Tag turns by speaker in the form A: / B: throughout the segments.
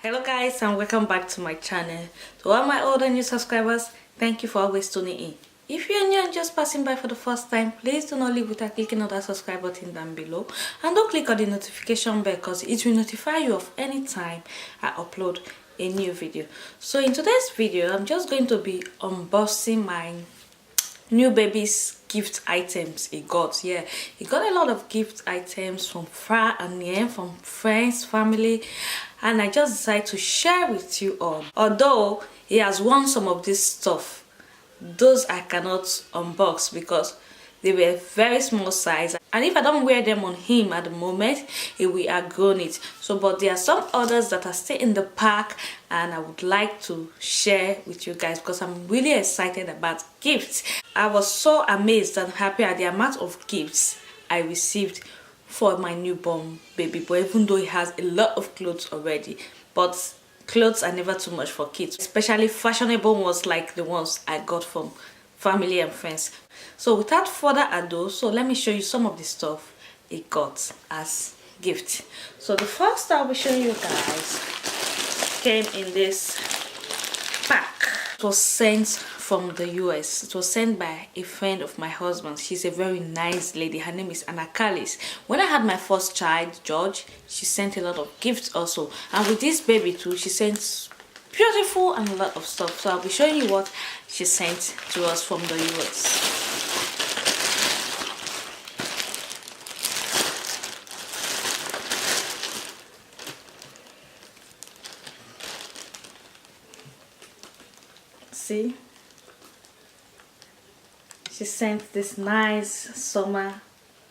A: Hello guys, and welcome back to my channel. To all my old and new subscribers, thank you for always tuning in. If you're new and just passing by for the first time, please do not leave without clicking on that subscribe button down below, and don't click on the notification bell because it will notify you of any time I upload a new video. So in today's video, I'm just going to be unboxing my new baby's gift items he got. Yeah, he got a lot of gift items from far and near, from friends, family, and I just decided to share with you all. Although he has won some of this stuff, those I cannot unbox because they were very small size, and if I don't wear them on him at the moment, he will outgrow it. So but there are some others that are still in the pack and I would like to share with you guys because I'm really excited about gifts. I was so amazed and happy at the amount of gifts I received for my newborn baby boy, even though he has a lot of clothes already. But clothes are never too much for kids, especially fashionable ones like the ones I got from family and friends. So without further ado, so let me show you some of the stuff he got as gift. So the first I'll be showing you guys came in this pack. It was sent from the US. It was sent by a friend of my husband. She's a very nice lady. Her name is Anna Callis. When I had my first child, George, she sent a lot of gifts also, and with this baby too, she sent beautiful and a lot of stuff. So I'll be showing you what she sent to us from the US. See, she sent this nice summer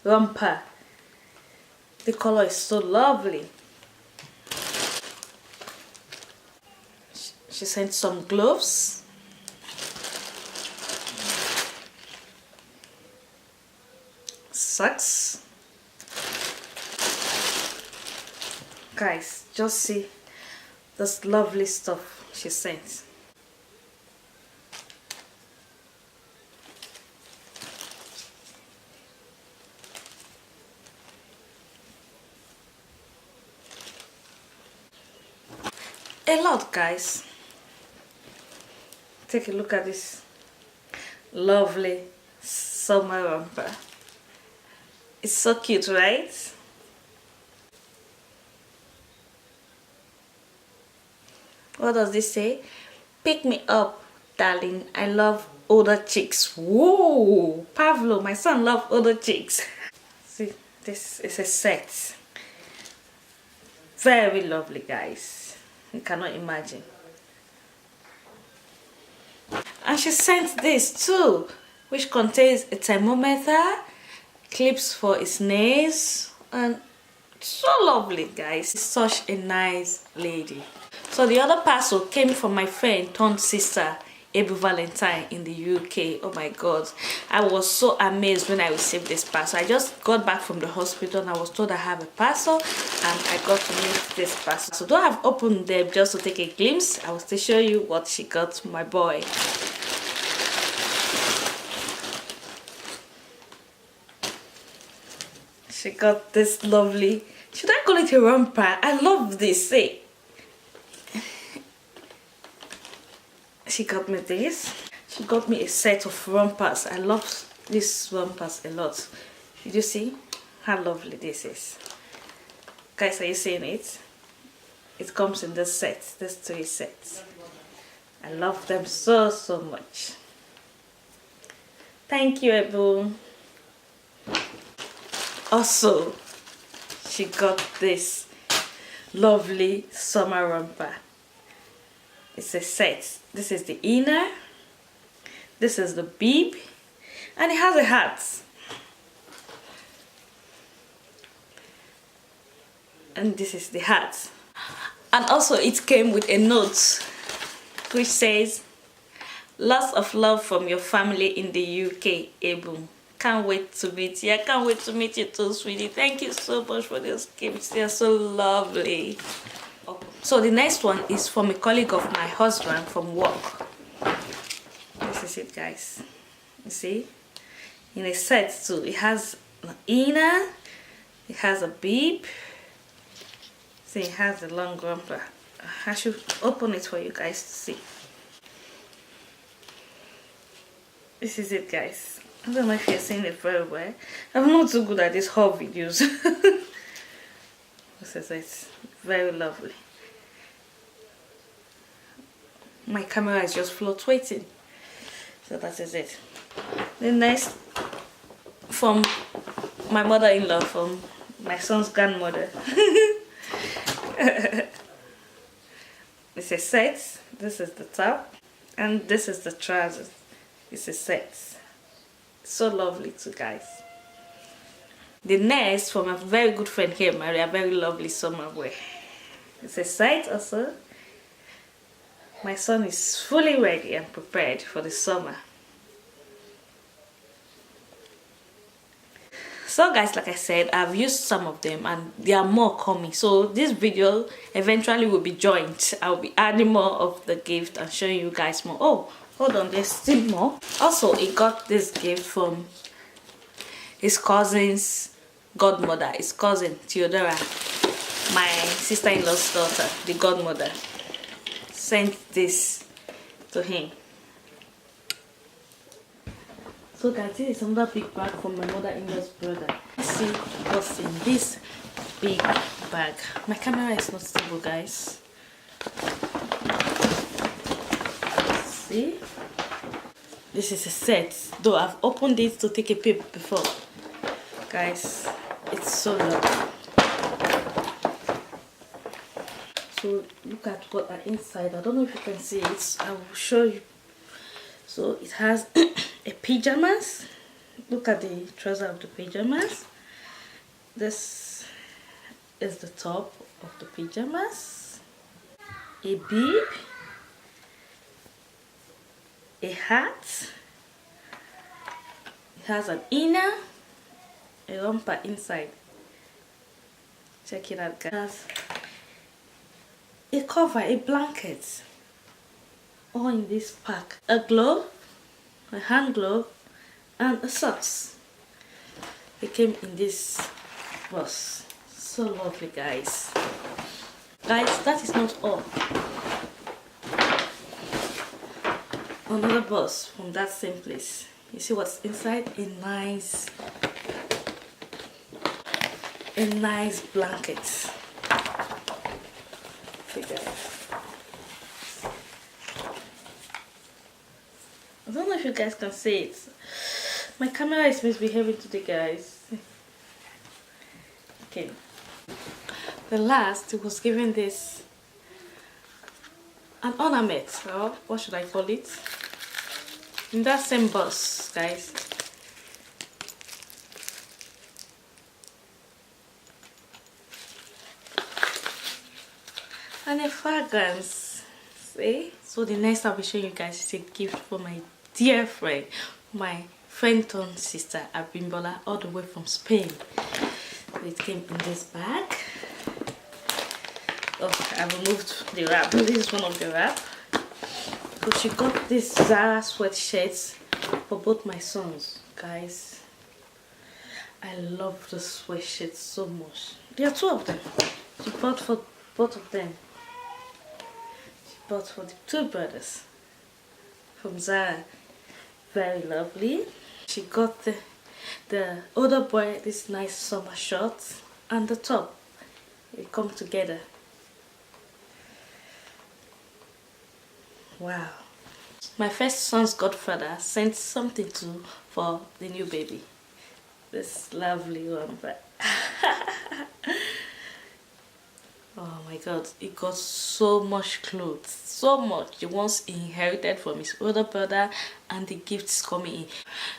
A: romper. The color is so lovely. She sent some gloves, socks. Guys, just see this lovely stuff she sent. A lot, guys. Take a look at this lovely summer romper. It's so cute, right? What does this say? Pick me up, darling. I love older chicks. Whoa! Pablo, my son loves older chicks. See, this is a set. Very lovely, guys. You cannot imagine. And she sent this too, which contains a thermometer, clips for his nails, and so lovely, guys. Such a nice lady. So the other parcel came from my friend turned sister, Abby Valentine in the UK. Oh my god, I was so amazed when I received this parcel. I just got back from the hospital and I was told I have a parcel, and I got to meet this parcel. So though I've opened them just to take a glimpse, I will still show you what she got to my boy. She got this lovely, should I call it a romper? I love this. See, she got me this. She got me a set of rompers. I love these rompers a lot. Did you see how lovely this is? Guys, are you seeing it? It comes in this set, these 3 sets. I love them so much. Thank you, Ebu. Also, she got this lovely summer romper. It's a set. This is the inner, this is the bib, and it has a hat. And this is the hat. And also it came with a note which says, "Lots of love from your family in the UK, Ebu. Can't wait to meet you. I can't wait to meet you too, sweetie. Thank you so much for these gifts. They are so lovely." So the next one is from a colleague of my husband from work. This is it, guys. You see? In a set too. It has an inner, it has a bib. See, it has a long romper. I should open it for you guys to see. This is it, guys. I don't know if you're seeing it very well. I'm not too good at these haul videos. This is it. Very lovely. My camera is just fluctuating. So that is it. The next, from my mother-in-law, from my son's grandmother. It's a set. This is the top. And this is the trousers. It's a set. So lovely too, guys. The next from a very good friend here, Maria, very lovely summer wear. It's a set also. My son is fully ready and prepared for the summer. So guys, like I said, I've used some of them and there are more coming. So this video eventually will be joint. I'll be adding more of the gift and showing you guys more. Oh, hold on, there's still more. Also, he got this gift from his cousin's godmother, his cousin Theodora, my sister-in-law's daughter, the godmother, sent this to him. So guys, this is another big bag from my mother-in-law's brother. Let's see what's in this big bag. My camera is not stable, guys. See? This is a set, though I've opened it to take a peep before. Guys, it's so lovely. So look at what are inside. I don't know if you can see it. I will show you. So it has a pajamas. Look at the trouser of the pajamas. This is the top of the pajamas. A bib. A hat. It has an inner, a romper inside. Check it out, guys. A cover, a blanket, all in this pack. A glove, a hand glove, and a socks. It came in this box. So lovely, guys. Guys, that is not all. Another box from that same place. You see what's inside? A nice blanket. I don't know if you guys can see it. My camera is misbehaving today, guys. Okay. The last was given this an ornament, or what should I call it? In that same box, guys. And a fragrance. See? So the next I'll be showing you guys is a gift for my dear friend, my friend turned sister Abimbola, all the way from Spain. So it came in this bag. Oh, I removed the wrap. This is one of the wrap. So she got this Zara sweatshirts for both my sons, guys. I love the sweatshirts so much. There are two of them. She bought for both of them. Bought for the two brothers from Zara. Very lovely. She got the older boy this nice summer shorts and the top. They come together. Wow. My first son's godfather sent something for the new baby. This lovely one. But oh my god, he got so much clothes, so much. He once inherited from his older brother, and the gifts coming in.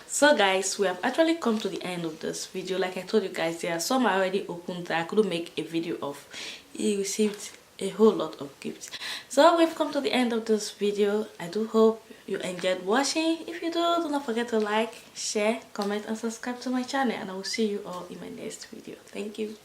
A: So guys, we have actually come to the end of this video. Like I told you guys, there are some I already opened that I couldn't make a video of. He received a whole lot of gifts. So we've come to the end of this video. I do hope you enjoyed watching. If you do not forget to like, share, comment and subscribe to my channel, and I will see you all in my next video. Thank you.